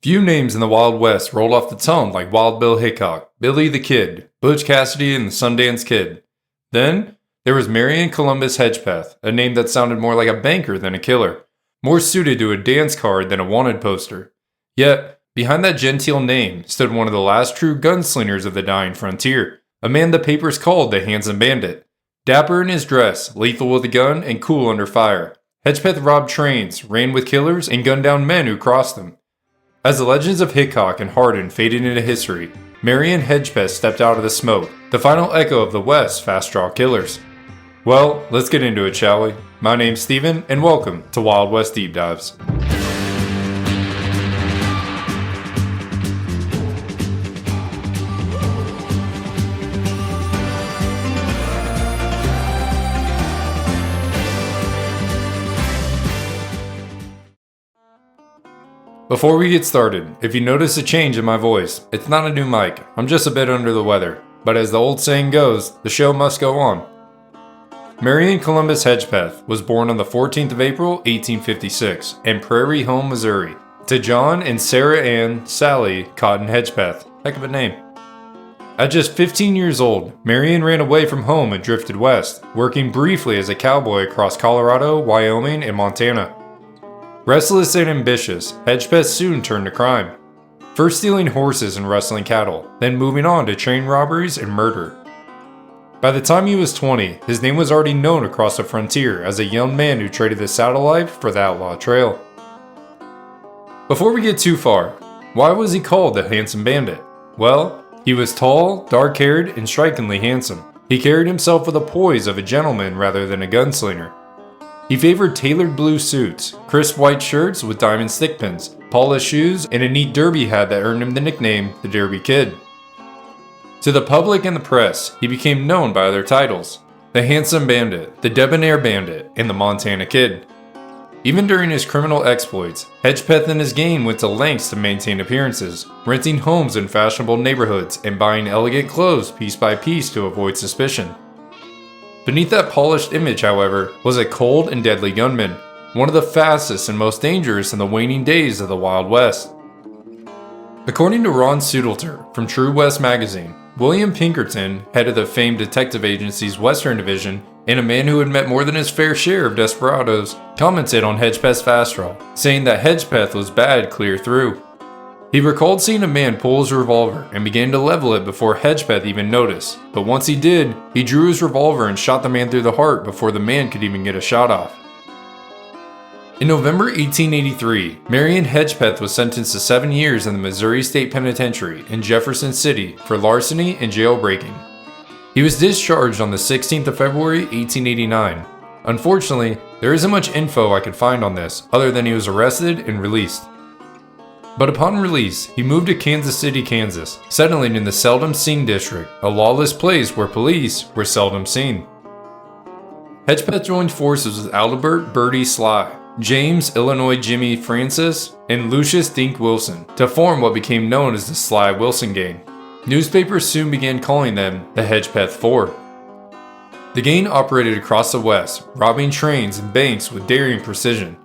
Few names in the Wild West rolled off the tongue like Wild Bill Hickok, Billy the Kid, Butch Cassidy, and the Sundance Kid. Then, there was Marion Hedgepeth, a name that sounded more like a banker than a killer, more suited to a dance card than a wanted poster. Yet, behind that genteel name stood one of the last true gunslingers of the dying frontier, a man the papers called the Handsome Bandit. Dapper in his dress, lethal with a gun, and cool under fire, Hedgepeth robbed trains, ran with killers, and gunned down men who crossed them. As the legends of Hickok and Hardin faded into history, Marion Hedgepeth stepped out of the smoke, the final echo of the West's fast-draw killers. Well, let's get into it, shall we? My name's Steven, and welcome to Wild West Deep Dives. Before we get started, if you notice a change in my voice, it's not a new mic, I'm just a bit under the weather. But as the old saying goes, the show must go on. Marion Hedgepeth was born on the 14th of April, 1856, in Prairie Home, Missouri, to John and Sarah Ann Sally Cotton Hedgepeth. Heck of a name. At just 15 years old, Marion ran away from home and drifted west, working briefly as a cowboy across Colorado, Wyoming, and Montana. Restless and ambitious, Hedgepeth soon turned to crime. First stealing horses and rustling cattle, then moving on to train robberies and murder. By the time he was 20, his name was already known across the frontier as a young man who traded the saddle life for the outlaw trail. Before we get too far, why was he called the Handsome Bandit? Well, he was tall, dark-haired, and strikingly handsome. He carried himself with the poise of a gentleman rather than a gunslinger. He favored tailored blue suits, crisp white shirts with diamond stickpins, polished shoes, and a neat derby hat that earned him the nickname the Derby Kid. To the public and the press, he became known by other titles: the Handsome Bandit, the Debonair Bandit, and the Montana Kid. Even during his criminal exploits, Hedgepeth and his gang went to lengths to maintain appearances, renting homes in fashionable neighborhoods and buying elegant clothes piece by piece to avoid suspicion. Beneath that polished image, however, was a cold and deadly gunman, one of the fastest and most dangerous in the waning days of the Wild West. According to Ron Sudelter from True West magazine, William Pinkerton, head of the famed detective agency's Western Division, and a man who had met more than his fair share of desperados, commented on Hedgepeth's fast draw, saying that Hedgepeth was bad clear through. He recalled seeing a man pull his revolver and began to level it before Hedgepeth even noticed, but once he did, he drew his revolver and shot the man through the heart before the man could even get a shot off. In November 1883, Marion Hedgepeth was sentenced to 7 years in the Missouri State Penitentiary in Jefferson City for larceny and jailbreaking. He was discharged on the 16th of February 1889. Unfortunately, there isn't much info I could find on this other than he was arrested and released. But upon release, he moved to Kansas City, Kansas, settling in the Seldom Seen District, a lawless place where police were seldom seen. Hedgepeth joined forces with Adelbert Bertie Sly, James Illinois Jimmy Francis, and Lucius Dink Wilson to form what became known as the Sly Wilson Gang. Newspapers soon began calling them the Hedgepeth Four. The gang operated across the West, robbing trains and banks with daring precision.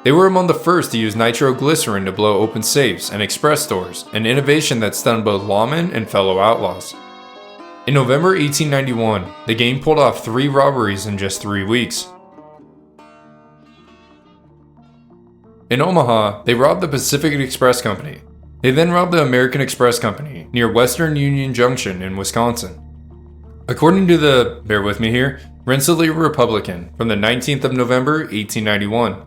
They were among the first to use nitroglycerin to blow open safes and express doors, an innovation that stunned both lawmen and fellow outlaws. In November 1891, the gang pulled off 3 robberies in just 3 weeks. In Omaha, they robbed the Pacific Express Company. They then robbed the American Express Company near Western Union Junction in Wisconsin. According to the, bear with me here, Rensselaer Republican from the 19th of November 1891.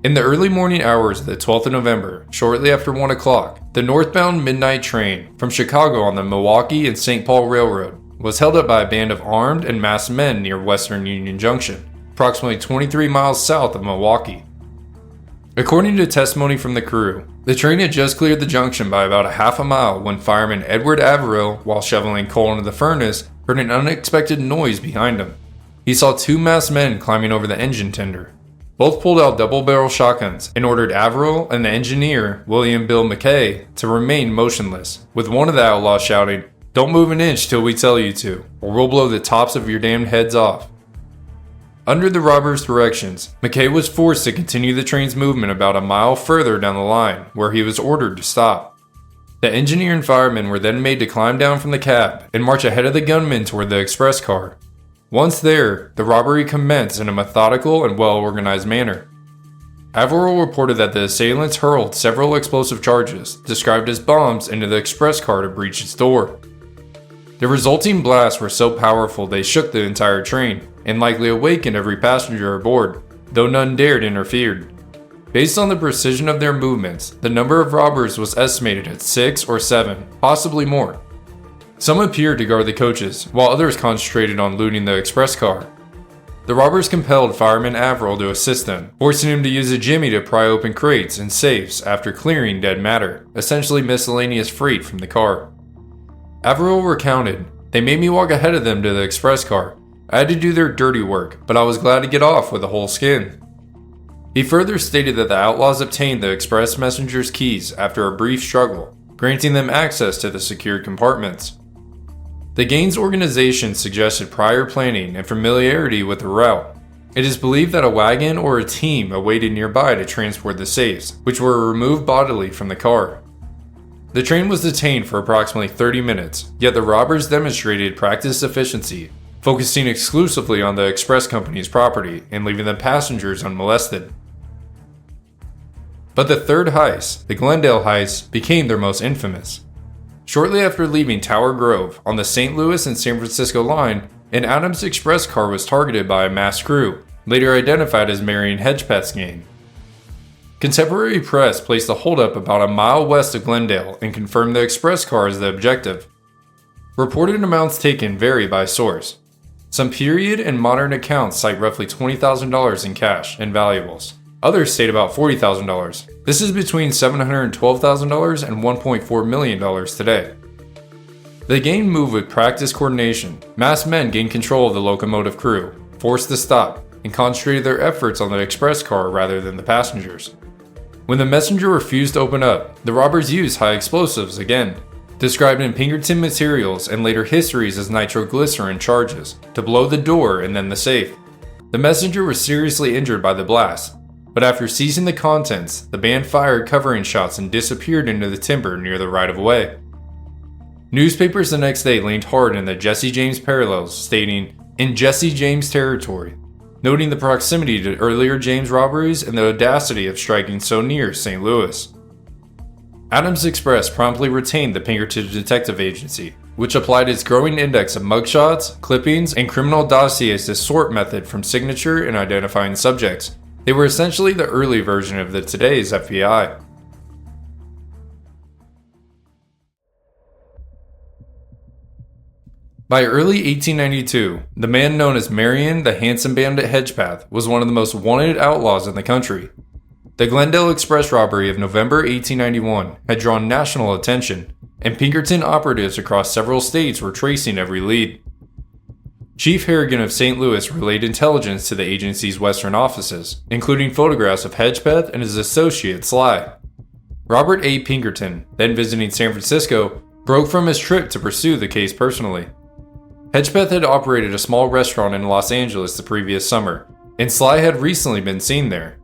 In the early morning hours of the 12th of November, shortly after 1 o'clock, the northbound midnight train from Chicago on the Milwaukee and St. Paul Railroad was held up by a band of armed and masked men near Western Union Junction, approximately 23 miles south of Milwaukee. According to testimony from the crew, the train had just cleared the junction by about a half a mile when fireman Edward Averill, while shoveling coal into the furnace, heard an unexpected noise behind him. He saw 2 masked men climbing over the engine tender. Both pulled out double-barrel shotguns and ordered Averill and the engineer, William Bill McKay, to remain motionless, with one of the outlaws shouting, "Don't move an inch till we tell you to, or we'll blow the tops of your damned heads off." Under the robbers' directions, McKay was forced to continue the train's movement about a mile further down the line, where he was ordered to stop. The engineer and firemen were then made to climb down from the cab and march ahead of the gunmen toward the express car. Once there, the robbery commenced in a methodical and well-organized manner. Averill reported that the assailants hurled several explosive charges, described as bombs, into the express car to breach its door. The resulting blasts were so powerful they shook the entire train, and likely awakened every passenger aboard, though none dared interfere. Based on the precision of their movements, the number of robbers was estimated at 6 or 7, possibly more. Some appeared to guard the coaches, while others concentrated on looting the express car. The robbers compelled Fireman Averill to assist them, forcing him to use a jimmy to pry open crates and safes after clearing dead matter, essentially miscellaneous freight from the car. Averill recounted, "They made me walk ahead of them to the express car. I had to do their dirty work, but I was glad to get off with a whole skin." He further stated that the Outlaws obtained the express messenger's keys after a brief struggle, granting them access to the secured compartments. The gang's organization suggested prior planning and familiarity with the route. It is believed that a wagon or a team awaited nearby to transport the safes, which were removed bodily from the car. The train was detained for approximately 30 minutes, yet the robbers demonstrated practiced efficiency, focusing exclusively on the express company's property and leaving the passengers unmolested. But the third heist, the Glendale heist, became their most infamous. Shortly after leaving Tower Grove on the St. Louis and San Francisco line, an Adams Express car was targeted by a masked crew, later identified as Marion Hedgepeth's gang. Contemporary press placed the holdup about a mile west of Glendale and confirmed the express car as the objective. Reported amounts taken vary by source. Some period and modern accounts cite roughly $20,000 in cash and valuables. Others state about $40,000. This is between $712,000 and $1.4 million today. The gang moved with practiced coordination. Masked men gained control of the locomotive crew, forced to stop, and concentrated their efforts on the express car rather than the passengers. When the messenger refused to open up, the robbers used high explosives again, described in Pinkerton materials and later histories as nitroglycerin charges, to blow the door and then the safe. The messenger was seriously injured by the blast, but after seizing the contents, the band fired covering shots and disappeared into the timber near the right-of-way. Newspapers the next day leaned hard in the Jesse James parallels, stating, "In Jesse James territory," noting the proximity to earlier James robberies and the audacity of striking so near St. Louis. Adams Express promptly retained the Pinkerton Detective Agency, which applied its growing index of mugshots, clippings, and criminal dossiers to sort method from signature and identifying subjects. They were essentially the early version of the today's FBI. By early 1892, the man known as Marion the Handsome Bandit Hedgepeth was one of the most wanted outlaws in the country. The Glendale Express robbery of November 1891 had drawn national attention, and Pinkerton operatives across several states were tracing every lead. Chief Harrigan of St. Louis relayed intelligence to the agency's western offices, including photographs of Hedgepeth and his associate Sly. Robert A. Pinkerton, then visiting San Francisco, broke from his trip to pursue the case personally. Hedgepeth had operated a small restaurant in Los Angeles the previous summer, and Sly had recently been seen there.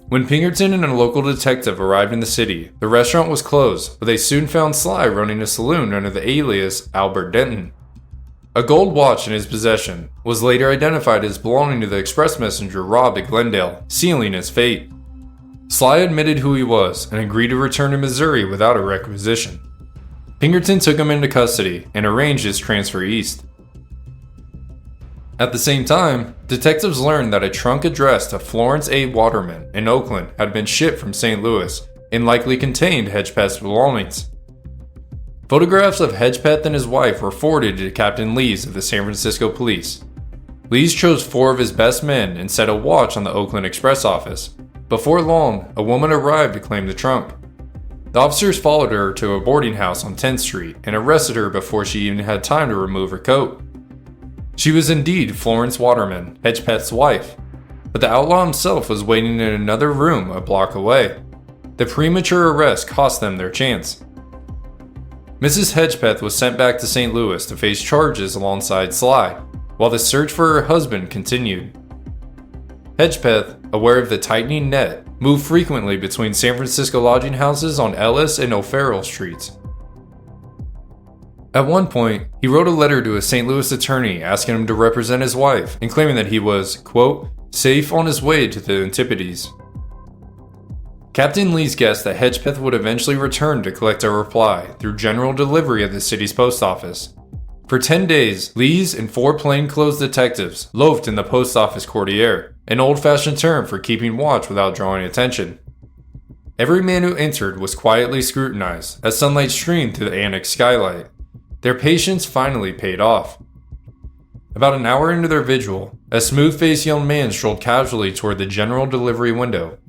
When Pinkerton and a local detective arrived in the city, the restaurant was closed, but they soon found Sly running a saloon under the alias Albert Denton. A gold watch in his possession was later identified as belonging to the express messenger robbed at Glendale, sealing his fate. Sly admitted who he was and agreed to return to Missouri without a requisition. Pinkerton took him into custody and arranged his transfer east. At the same time, detectives learned that a trunk addressed to Florence A. Waterman in Oakland had been shipped from St. Louis and likely contained Hedgepeth's belongings. Photographs of Hedgepeth and his wife were forwarded to Captain Lees of the San Francisco Police. Lees chose 4 of his best men and set a watch on the Oakland Express office. Before long, a woman arrived to claim the trunk. The officers followed her to a boarding house on 10th Street and arrested her before she even had time to remove her coat. She was indeed Florence Waterman, Hedgepeth's wife, but the outlaw himself was waiting in another room a block away. The premature arrest cost them their chance. Mrs. Hedgepeth was sent back to St. Louis to face charges alongside Sly. while the search for her husband continued. Hedgepeth, aware of the tightening net, moved frequently between San Francisco lodging houses on Ellis and O'Farrell streets. At one point, he wrote a letter to a St. Louis attorney asking him to represent his wife and claiming that he was, quote, safe on his way to the Antipodes. Captain Lees guessed that Hedgepeth would eventually return to collect a reply through general delivery at the city's post office. For 10 days, Lees and 4 plainclothes detectives loafed in the post office courtier, an old-fashioned term for keeping watch without drawing attention. Every man who entered was quietly scrutinized as sunlight streamed through the annex skylight. Their patience finally paid off. About an hour into their vigil, a smooth-faced young man strolled casually toward the general delivery window.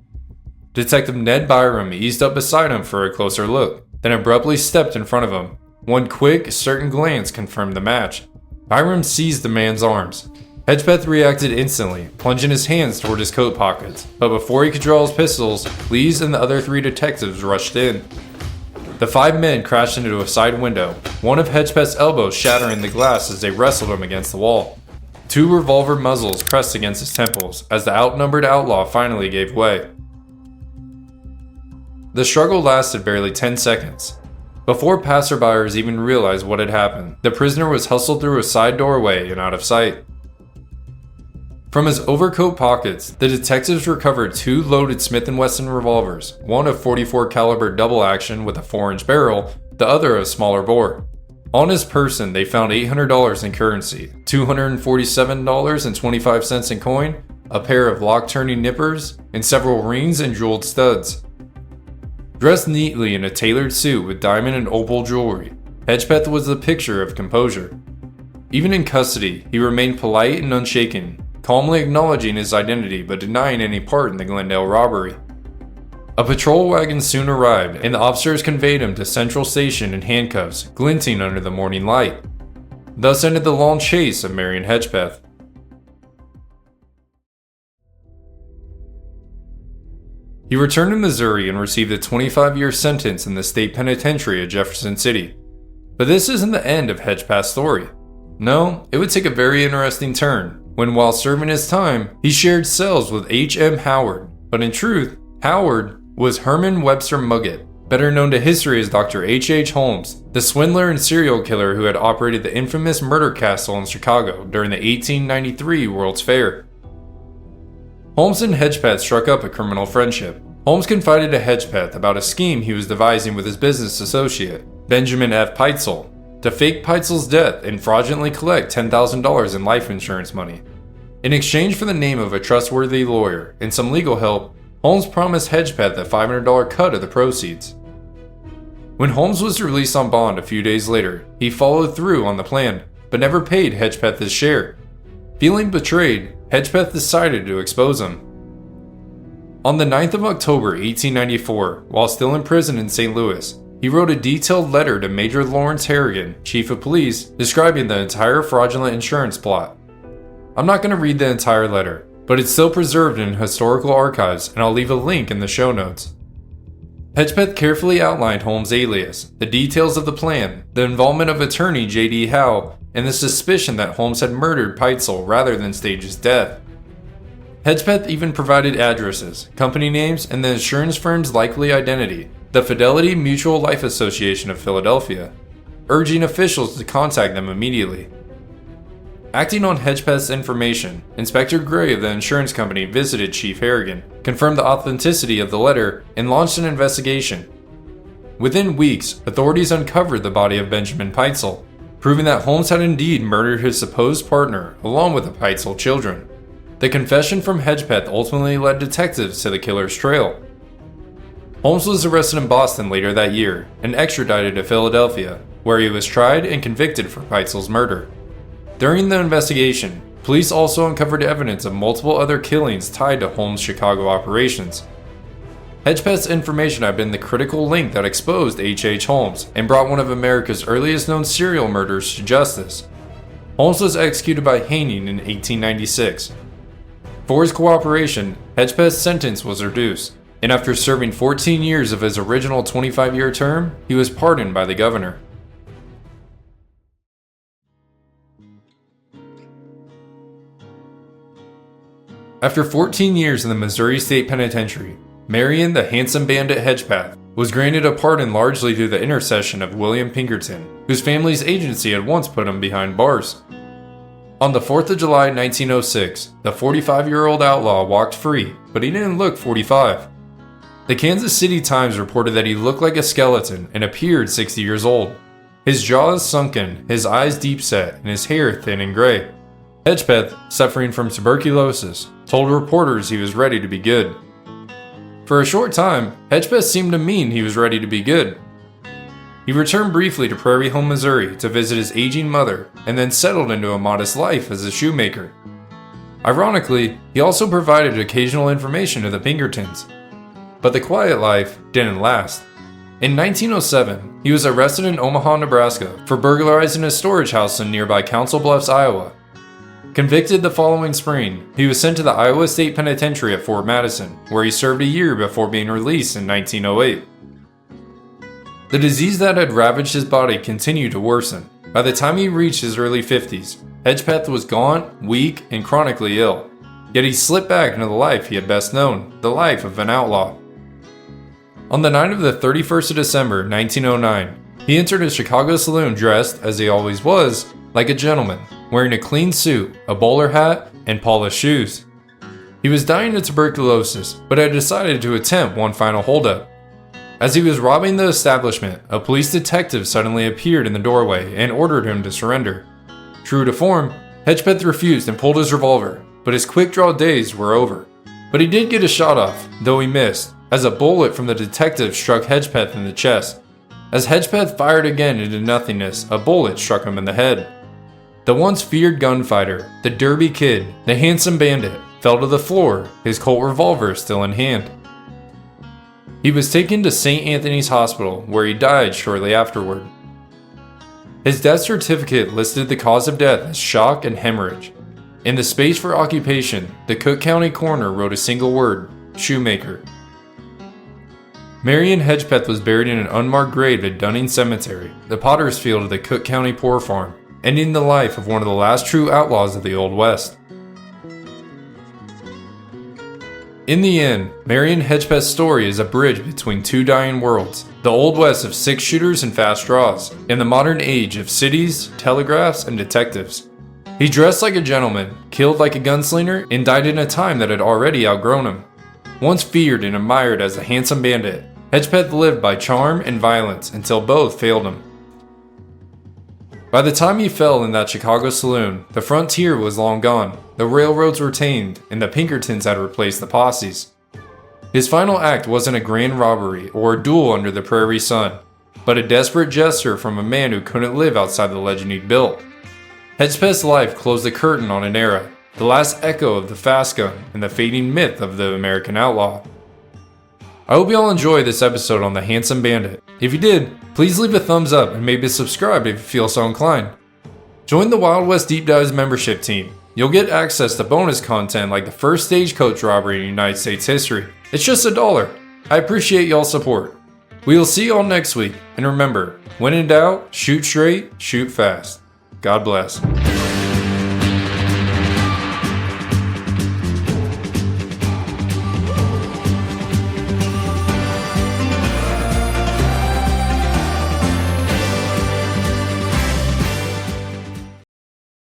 Detective Ned Byram eased up beside him for a closer look, then abruptly stepped in front of him. One quick, certain glance confirmed the match. Byram seized the man's arms. Hedgepeth reacted instantly, plunging his hands toward his coat pockets, but before he could draw his pistols, Lees and the other 3 detectives rushed in. The 5 men crashed into a side window, one of Hedgepeth's elbows shattering the glass as they wrestled him against the wall. 2 revolver muzzles pressed against his temples as the outnumbered outlaw finally gave way. The struggle lasted barely 10 seconds. Before passerbyers even realized what had happened, the prisoner was hustled through a side doorway and out of sight. From his overcoat pockets, the detectives recovered 2 loaded Smith & Wesson revolvers, one a .44 caliber double action with a 4-inch barrel, the other a smaller bore. On his person, they found $800 in currency, $247.25 in coin, a pair of lock-turning nippers, and several rings and jeweled studs. Dressed neatly in a tailored suit with diamond and opal jewelry, Hedgepeth was the picture of composure. Even in custody, he remained polite and unshaken, calmly acknowledging his identity but denying any part in the Glendale robbery. A patrol wagon soon arrived, and the officers conveyed him to Central Station in handcuffs, glinting under the morning light. Thus ended the long chase of Marion Hedgepeth. He returned to Missouri and received a 25-year sentence in the state penitentiary at Jefferson City. But this isn't the end of Hedgepeth's story. No, it would take a very interesting turn, when while serving his time, he shared cells with H.M. Howard, but in truth, Howard was Herman Webster Muggett, better known to history as Dr. H.H. Holmes, the swindler and serial killer who had operated the infamous murder castle in Chicago during the 1893 World's Fair. Holmes and Hedgepeth struck up a criminal friendship. Holmes confided to Hedgepeth about a scheme he was devising with his business associate, Benjamin F. Peitzel, to fake Peitzel's death and fraudulently collect $10,000 in life insurance money. In exchange for the name of a trustworthy lawyer and some legal help, Holmes promised Hedgepeth a $500 cut of the proceeds. When Holmes was released on bond a few days later, he followed through on the plan, but never paid Hedgepeth his share. Feeling betrayed, Hedgepeth decided to expose him. On the 9th of October 1894, while still in prison in St. Louis, he wrote a detailed letter to Major Lawrence Harrigan, Chief of Police, describing the entire fraudulent insurance plot. I'm not going to read the entire letter, but it's still preserved in historical archives, and I'll leave a link in the show notes. Hedgepeth carefully outlined Holmes' alias, the details of the plan, the involvement of attorney J.D. Howe, and the suspicion that Holmes had murdered Peitzel rather than stage his death. Hedgepeth even provided addresses, company names, and the insurance firm's likely identity, the Fidelity Mutual Life Association of Philadelphia, urging officials to contact them immediately. Acting on Hedgepeth's information, Inspector Gray of the insurance company visited Chief Harrigan, confirmed the authenticity of the letter, and launched an investigation. Within weeks, authorities uncovered the body of Benjamin Peitzel, proving that Holmes had indeed murdered his supposed partner along with the Peitzel children. The confession from Hedgepeth ultimately led detectives to the killer's trail. Holmes was arrested in Boston later that year and extradited to Philadelphia, where he was tried and convicted for Peitzel's murder. During the investigation, police also uncovered evidence of multiple other killings tied to Holmes' Chicago operations. Hedgepeth's information had been the critical link that exposed H.H. Holmes and brought one of America's earliest known serial murderers to justice. Holmes was executed by hanging in 1896. For his cooperation, Hedgepeth's sentence was reduced, and after serving 14 years of his original 25-year term, he was pardoned by the governor. After 14 years in the Missouri State Penitentiary, Marion the Handsome Bandit Hedgepeth was granted a pardon largely through the intercession of William Pinkerton, whose family's agency had once put him behind bars. On the 4th of July 1906, the 45-year-old outlaw walked free, but he didn't look 45. The Kansas City Times reported that he looked like a skeleton and appeared 60 years old. His jaws sunken, his eyes deep set, and his hair thin and gray. Hedgepeth, suffering from tuberculosis, told reporters he was ready to be good. For a short time, Hedgepeth seemed to mean he was ready to be good. He returned briefly to Prairie Home, Missouri to visit his aging mother and then settled into a modest life as a shoemaker. Ironically, he also provided occasional information to the Pinkertons. But the quiet life didn't last. In 1907, he was arrested in Omaha, Nebraska for burglarizing a storage house in nearby Council Bluffs, Iowa. Convicted the following spring, he was sent to the Iowa State Penitentiary at Fort Madison, where he served a year before being released in 1908. The disease that had ravaged his body continued to worsen. By the time he reached his early 50s, Hedgepeth was gaunt, weak, and chronically ill. Yet he slipped back into the life he had best known, the life of an outlaw. On the night of the 31st of December, 1909, he entered a Chicago saloon dressed, as he always was, like a gentleman, wearing a clean suit, a bowler hat, and polished shoes. He was dying of tuberculosis, but had decided to attempt one final holdup. As he was robbing the establishment, a police detective suddenly appeared in the doorway and ordered him to surrender. True to form, Hedgepeth refused and pulled his revolver, but his quick-draw days were over. But he did get a shot off, though he missed, as a bullet from the detective struck Hedgepeth in the chest. As Hedgepeth fired again into nothingness, a bullet struck him in the head. The once feared gunfighter, the Derby Kid, the Handsome Bandit, fell to the floor, his Colt revolver still in hand. He was taken to St. Anthony's Hospital, where he died shortly afterward. His death certificate listed the cause of death as shock and hemorrhage. In the space for occupation, the Cook County coroner wrote a single word: shoemaker. Marion Hedgepeth was buried in an unmarked grave at Dunning Cemetery, the potter's field of the Cook County Poor Farm, ending the life of one of the last true outlaws of the Old West. In the end, Marion Hedgepeth's story is a bridge between two dying worlds, the Old West of six-shooters and fast draws, and the modern age of cities, telegraphs, and detectives. He dressed like a gentleman, killed like a gunslinger, and died in a time that had already outgrown him. Once feared and admired as a handsome bandit, Hedgepeth lived by charm and violence until both failed him. By the time he fell in that Chicago saloon, the frontier was long gone, the railroads were tamed, and the Pinkertons had replaced the posses. His final act wasn't a grand robbery or a duel under the prairie sun, but a desperate gesture from a man who couldn't live outside the legend he'd built. Hedgepeth's life closed the curtain on an era, the last echo of the fast gun and the fading myth of the American outlaw. I hope you all enjoyed this episode on the Handsome Bandit. If you did, please leave a thumbs up and maybe subscribe if you feel so inclined. Join the Wild West Deep Dives membership team. You'll get access to bonus content like the first stagecoach robbery in United States history. It's just $1. I appreciate y'all's support. We will see y'all next week, and remember, when in doubt, shoot straight, shoot fast. God bless.